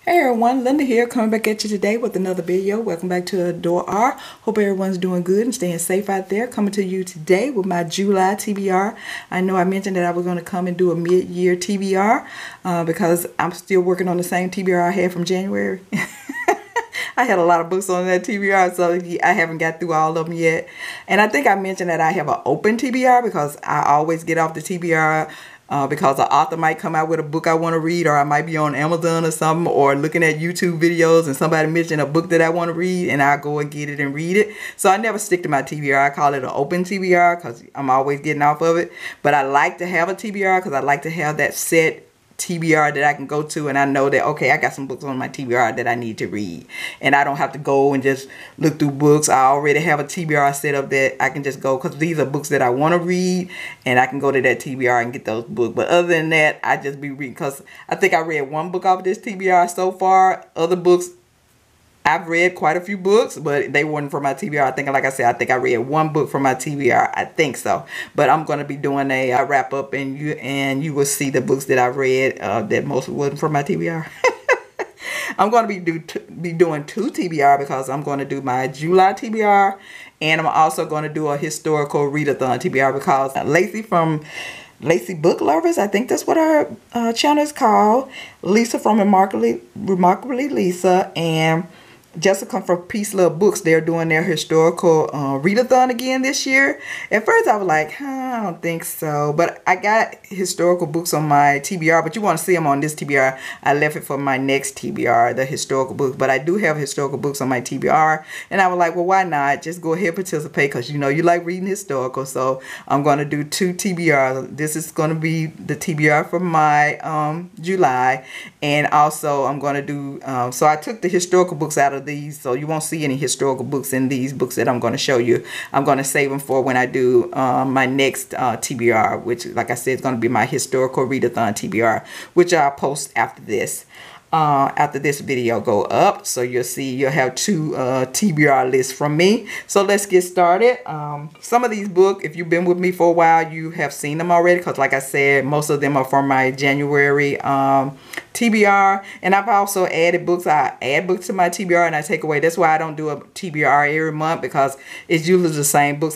Hey everyone, Linda here, coming back at you today with another video. Welcome back to AdoreR. Hope everyone's doing good and staying safe out there. Coming to you today with my July TBR. I know I mentioned that I was going to come and do a mid-year TBR because I'm still working on the same TBR I had from January. I had a lot of books on that TBR, so I haven't got through all of them yet. And I think I mentioned that I have an open TBR because I always get off the TBR because an author might come out with a book I want to read, or I might be on Amazon or something, or looking at YouTube videos and somebody mentioned a book that I want to read, and I'll go and get it and read it. So I never stick to my TBR. I call it an open TBR because I'm always getting off of it. But I like to have a TBR because I like to have that set TBR that I can go to, and I know that, okay, I got some books on my TBR that I need to read, and I don't have to go and just look through books. I already have a TBR set up that I can just go, because these are books that I want to read, and I can go to that TBR and get those books. But other than that, I just be reading, because I think I read one book off of this TBR so far. Other books, I've read quite a few books, but they weren't from my TBR. I think, like I said, I think I read one book from my TBR. I think so. But I'm going to be doing a wrap up, and you will see the books that I read that mostly wasn't from my TBR. I'm going to be doing two TBR because I'm going to do my July TBR, and I'm also going to do a historical readathon TBR because Lacey from Lacey Book Lovers, I think that's what our channel is called, Lisa from Remarkably Lisa, and Jessica from Peace Love Books, they're doing their historical readathon again this year. At first I was like, I don't think so. But I got historical books on my TBR, but you want to see them on this TBR. I left it for my next TBR, the historical books. But I do have historical books on my TBR. And I was like, well, why not? Just go ahead and participate because you know you like reading historical. So I'm going to do two TBRs. This is going to be the TBR for my July. And also I'm going to do, so I took the historical books out of these, so you won't see any historical books in these books that I'm going to show you. I'm going to save them for when I do my next TBR, which, like I said, is going to be my historical readathon TBR, which I'll post after this video go up. So you'll have two TBR lists from me. So let's get started. Some of these books, if you've been with me for a while, you have seen them already, because like I said, most of them are from my January TBR. And I've also added books. I add books to my TBR and I take away. That's why I don't do a TBR every month, because it's usually the same books.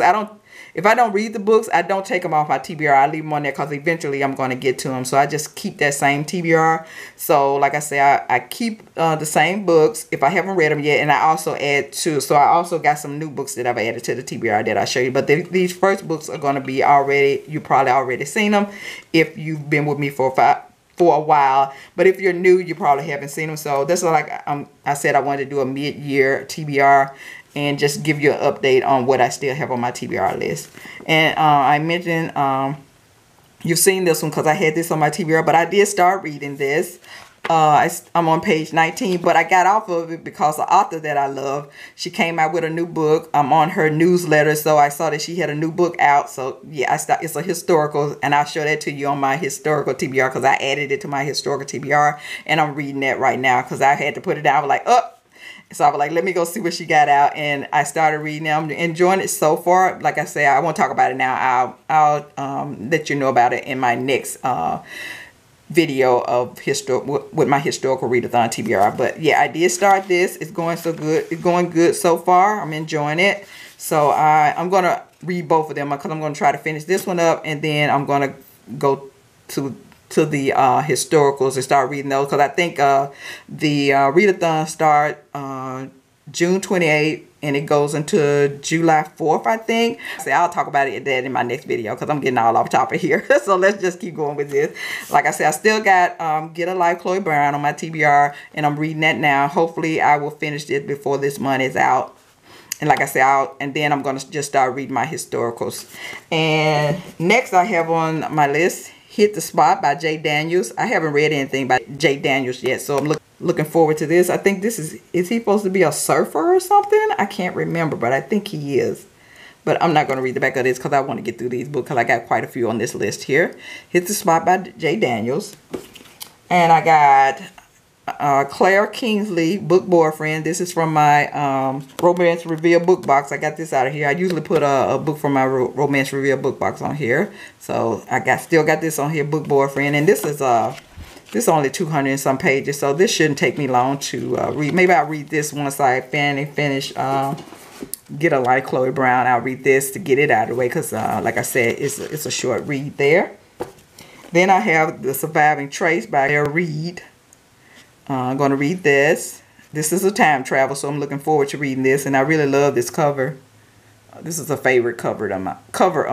If I don't read the books, I don't take them off my TBR. I leave them on there because eventually I'm going to get to them. So I just keep that same TBR. So like I say, I keep the same books if I haven't read them yet. And I also add to. So I also got some new books that I've added to the TBR that I'll show you. But these first books are going to be already, you probably already seen them if you've been with me for a while. But if you're new, you probably haven't seen them. So that's like I said, I wanted to do a mid-year TBR and just give you an update on what I still have on my TBR list. And I mentioned, you've seen this one because I had this on my TBR, but I did start reading this. I'm on page 19, but I got off of it because the author that I love, she came out with a new book. I'm on her newsletter, so I saw that she had a new book out. So yeah, it's a historical, and I'll show that to you on my historical TBR because I added it to my historical TBR, and I'm reading that right now because I had to put it down. I was like, oh. So I was like, let me go see what she got out, and I started reading it. I'm enjoying it so far. Like I say, I won't talk about it now. I'll let you know about it in my next video of with my historical readathon TBR. But yeah, I did start this. It's going so good. It's going good so far. I'm enjoying it. So I'm gonna read both of them because I'm gonna try to finish this one up, and then I'm gonna go to the historicals and start reading those, because I think the readathon start June 28th and it goes into July 4th, I think. So I'll talk about that in my next video because I'm getting all off topic here. So let's just keep going with this. Like I said, I still got Get a Life Chloe Brown on my TBR, and I'm reading that now. Hopefully I will finish it before this month is out. And like I said, and then I'm going to just start reading my historicals. And next I have on my list Hit the Spot by J. Daniels. I haven't read anything by J. Daniels yet, so I'm looking forward to this. I think this is he supposed to be a surfer or something? I can't remember, but I think he is. But I'm not going to read the back of this because I want to get through these books because I got quite a few on this list here. Hit the Spot by J. Daniels. And I got Claire Kingsley, Book Boyfriend. This is from my Romance Reveal book box. I got this out of here. I usually put a book from my Romance Reveal book box on here. So I still got this on here, Book Boyfriend. And this is This is only 200 and some pages, so this shouldn't take me long to read. Maybe I'll read this once I finish Get a Light Chloe Brown. I'll read this to get it out of the way because, like I said, it's a short read there. Then I have The Surviving Trace by AdoreR. I'm going to read this. This is a time travel, so I'm looking forward to reading this, and I really love this cover. This is a favorite cover of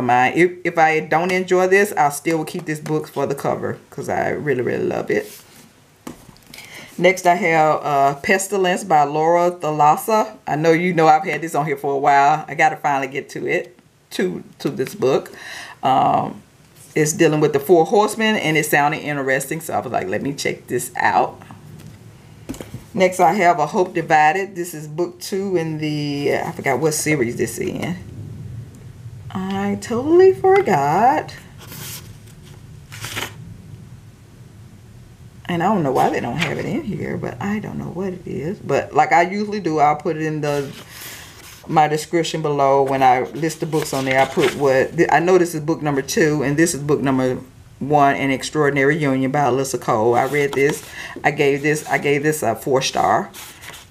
mine. If I don't enjoy this, I still will keep this book for the cover because I really, really love it. Next, I have Pestilence by Thalassa. I know you know I've had this on here for a while. I got to finally get to it, to this book. It's dealing with the 4 Horsemen, and it sounded interesting, so I was like, let me check this out. Next, I have A Hope Divided. This is book 2 in the, I forgot what series this is in. I totally forgot. And I don't know why they don't have it in here, but I don't know what it is. But like I usually do, I'll put it in my description below. When I list the books on there, I put what, I know this is book number 2, and this is book number 1, An Extraordinary Union by Alyssa Cole. I read this. I gave this a 4-star,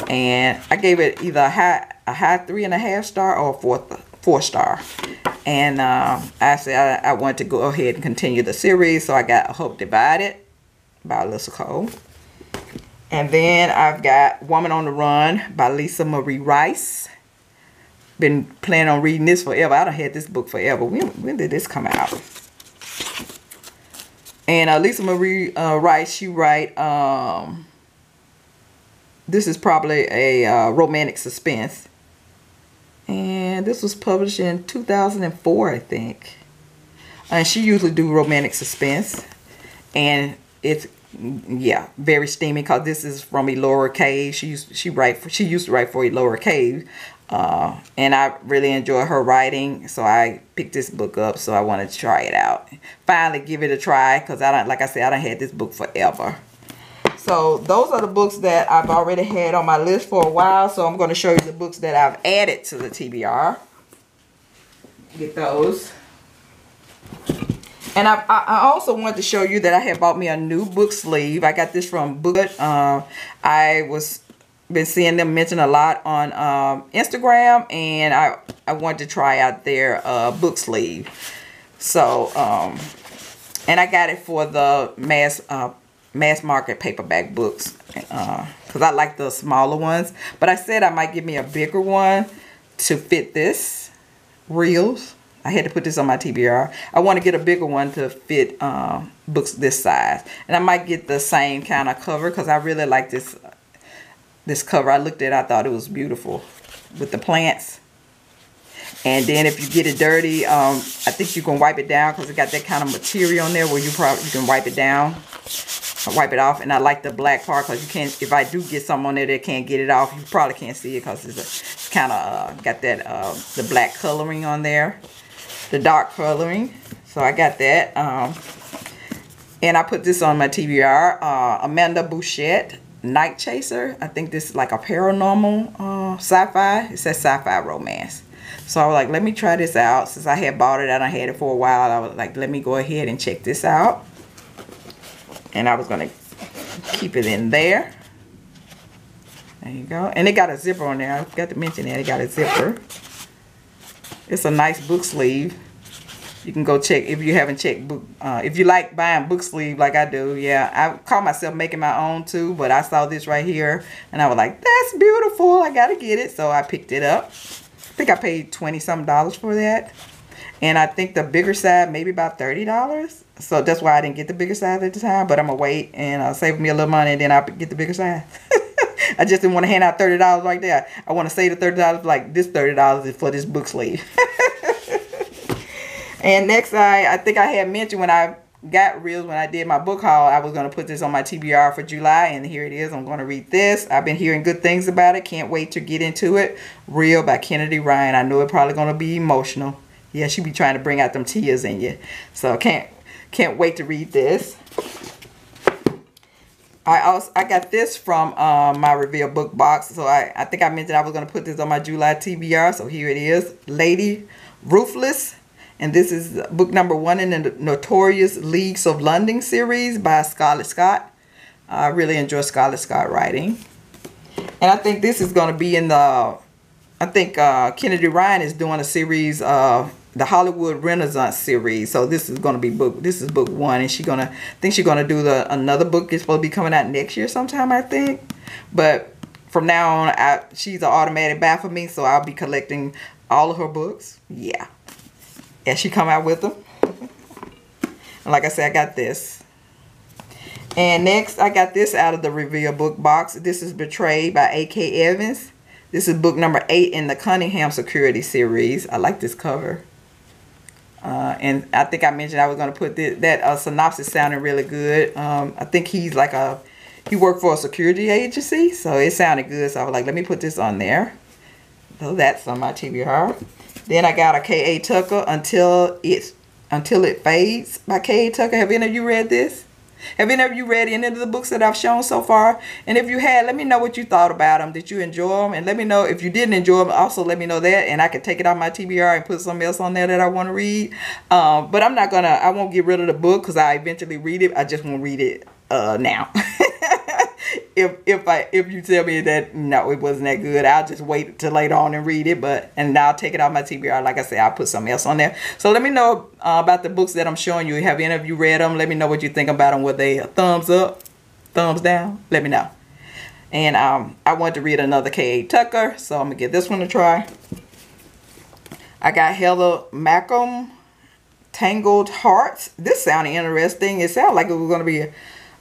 and I gave it either a high 3.5 star or a 4-star. And I said I wanted to go ahead and continue the series, so I got A Hope Divided by Alyssa Cole. And then I've got Woman on the Run by Lisa Marie Rice. Been planning on reading this forever. I done had this book forever. When did this come out? And Lisa Marie Rice, she write, this is probably a romantic suspense. And this was published in 2004, I think. And she usually do romantic suspense. And it's, yeah, very steamy because this is from AdoreR Cave. She used to write for AdoreR Cave. And I really enjoy her writing, so I picked this book up, so I wanted to try it out. Finally give it a try, because like I said, I done had this book forever. So those are the books that I've already had on my list for a while, so I'm going to show you the books that I've added to the TBR. Get those. And I also wanted to show you that I had bought me a new book sleeve. I got this from Book. I was been seeing them mention a lot on Instagram, and I wanted to try out their book sleeve. So and I got it for the mass market paperback books because I like the smaller ones, but I said I might give me a bigger one to fit this reels. I had to put this on my TBR. I want to get a bigger one to fit books this size, and I might get the same kind of cover because I really like this cover. I looked at it, I thought it was beautiful with the plants. And then if you get it dirty, I think you can wipe it down because it got that kind of material on there where you can wipe it down, wipe it off. And I like the black part because you can't, if I do get something on there that can't get it off, you probably can't see it because it's kind of got that the black coloring on there, the dark coloring. So I got that. And I put this on my TBR. Amanda Bouchette, Night Chaser. I think this is like a paranormal sci-fi. It says sci-fi romance. So I was like, let me try this out. Since I had bought it and I had it for a while, I was like, let me go ahead and check this out. And I was going to keep it in there. There you go. And it got a zipper on there. I forgot to mention that. It got a zipper. It's a nice book sleeve. You can go check if you haven't checked book. If you like buying book sleeve like I do, yeah. I call myself making my own too, but I saw this right here and I was like, that's beautiful. I gotta get it. So I picked it up. I think I paid $20-something for that. And I think the bigger size, maybe about $30. So that's why I didn't get the bigger size at the time. But I'm gonna wait and save me a little money and then I'll get the bigger size. I just didn't want to hand out $30 like that. I want to save the $30 like this $30 is for this book sleeve. And next, I think I had mentioned when I got reels, when I did my book haul, I was going to put this on my TBR for July. And here it is. I'm going to read this. I've been hearing good things about it. Can't wait to get into it. Reel by Kennedy Ryan. I know it's probably going to be emotional. Yeah, she be trying to bring out them tears in you. So can't wait to read this. I got this from my reveal book box. So I think I mentioned I was going to put this on my July TBR. So here it is. Lady Ruthless. And this is book number 1 in the Notorious Leagues of London series by Scarlett Scott. I really enjoy Scarlett Scott writing. And I think this is going to be in the, I think Kennedy Ryan is doing a series, the Hollywood Renaissance series. So this is going to be this is book 1. And I think she's going to do another book. It's supposed to be coming out next year sometime, I think. But from now on, she's an automatic buy for me. So I'll be collecting all of her books. Yeah. As she come out with them. And like I said, I got this. And next, I got this out of the Reveal book box. This is Betrayed by A.K. Evans. This is book number 8 in the Cunningham Security series. I like this cover. And I think I mentioned I was going to put that synopsis sounded really good. I think he's like he worked for a security agency. So it sounded good. So I was like, let me put this on there. So that's on my TBR. Then I got a K.A. Tucker, Until It Fades by K.A. Tucker. Have any of you read this? Have any of you read any of the books that I've shown so far? And if you had, let me know what you thought about them. Did you enjoy them? And let me know if you didn't enjoy them. Also, let me know that. And I can take it off my TBR and put something else on there that I want to read. But I won't get rid of the book because I eventually read it. I just won't read it now. If you tell me that no, it wasn't that good, I'll just wait till later on and read it. And I'll take it off my TBR. Like I said, I'll put something else on there. So let me know about the books that I'm showing you. Have any of you read them? Let me know what you think about them. Were they a thumbs up, thumbs down? Let me know. And I want to read another K.A. Tucker, so I'm gonna give this one a try. I got Heather Malcolm, Tangled Hearts. This sounded interesting. It sounded like it was gonna be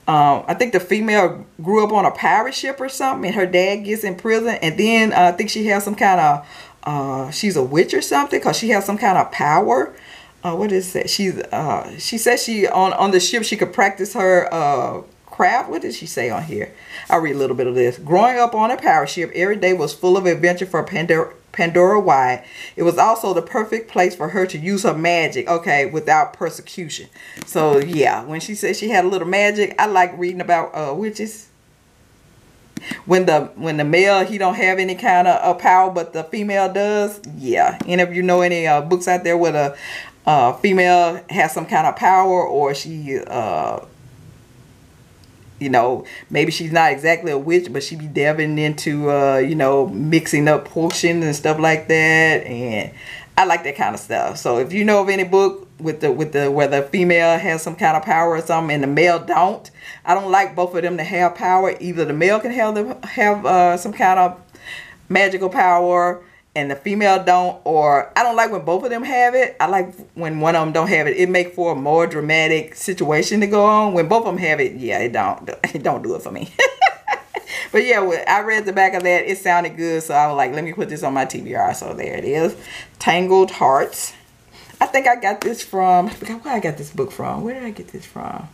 I think the female grew up on a pirate ship or something, and her dad gets in prison, and then I think she has some kind of she's a witch or something because she has some kind of power. What is it? She says she on the ship she could practice her craft. What did she say on here? I'll read a little bit of this. Growing up on a pirate ship, every day was full of adventure for Pandora Wide. It was also the perfect place for her to use her magic, okay, without persecution. So yeah, when she said she had a little magic, I like reading about witches. When the male, he don't have any kind of power, but the female does. Yeah. Any of you know any books out there where the female has some kind of power, or she you know, maybe she's not exactly a witch, but she be delving into, you know, mixing up potions and stuff like that. And I like that kind of stuff. So if you know of any book where the female has some kind of power or something and the male don't, I don't like both of them to have power. Either the male can have some kind of magical power and the female don't, or I don't like when both of them have it. I like when one of them don't have it. It make for a more dramatic situation to go on. When both of them have it, yeah, it don't do it for me. But yeah, I read the back of that. It sounded good, so I was like, let me put this on my TBR. So there it is, Tangled Hearts. I think I got this from, I forgot where I got this book from. Where did I get this from?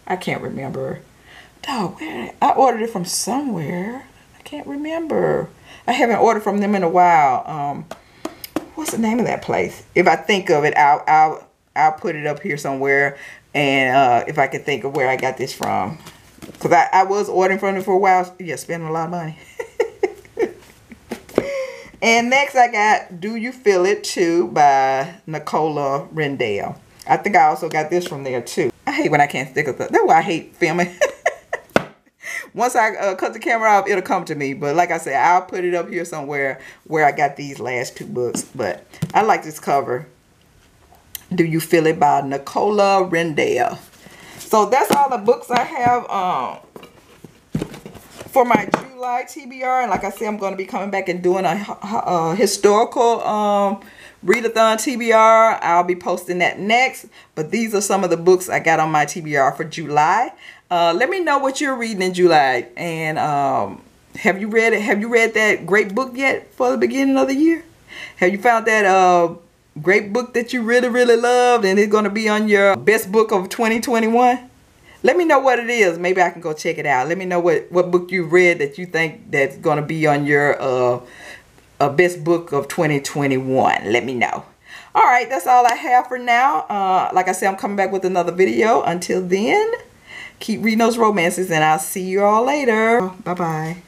I can't remember. Dog, I ordered it from somewhere. I can't remember. I haven't ordered from them in a while. What's the name of that place? If I think of it, I'll put it up here somewhere. And if I can think of where I got this from, because I was ordering from them for a while. Yeah, spending a lot of money. And next I got Do You Feel It Too by Nicola Rendell. I think I also got this from there too. I hate when I can't think of that. That's why I hate filming. Once I cut the camera off, it'll come to me. But like I said, I'll put it up here somewhere where I got these last 2 books. But I like this cover. Do You Feel It by Nicola Rendell. So that's all the books I have for my July TBR. And like I said, I'm going to be coming back and doing a historical readathon TBR. I'll be posting that next. But these are some of the books I got on my TBR for July. Let me know what you're reading in July. And have you read it? Have you read that great book yet for the beginning of the year? Have you found that great book that you really, really loved and it's going to be on your best book of 2021? Let me know what it is. Maybe I can go check it out. Let me know what book you read that you think that's going to be on your best book of 2021. Let me know. All right, that's all I have for now. Like I said, I'm coming back with another video. Until then, keep reading those romances, and I'll see you all later. Bye-bye.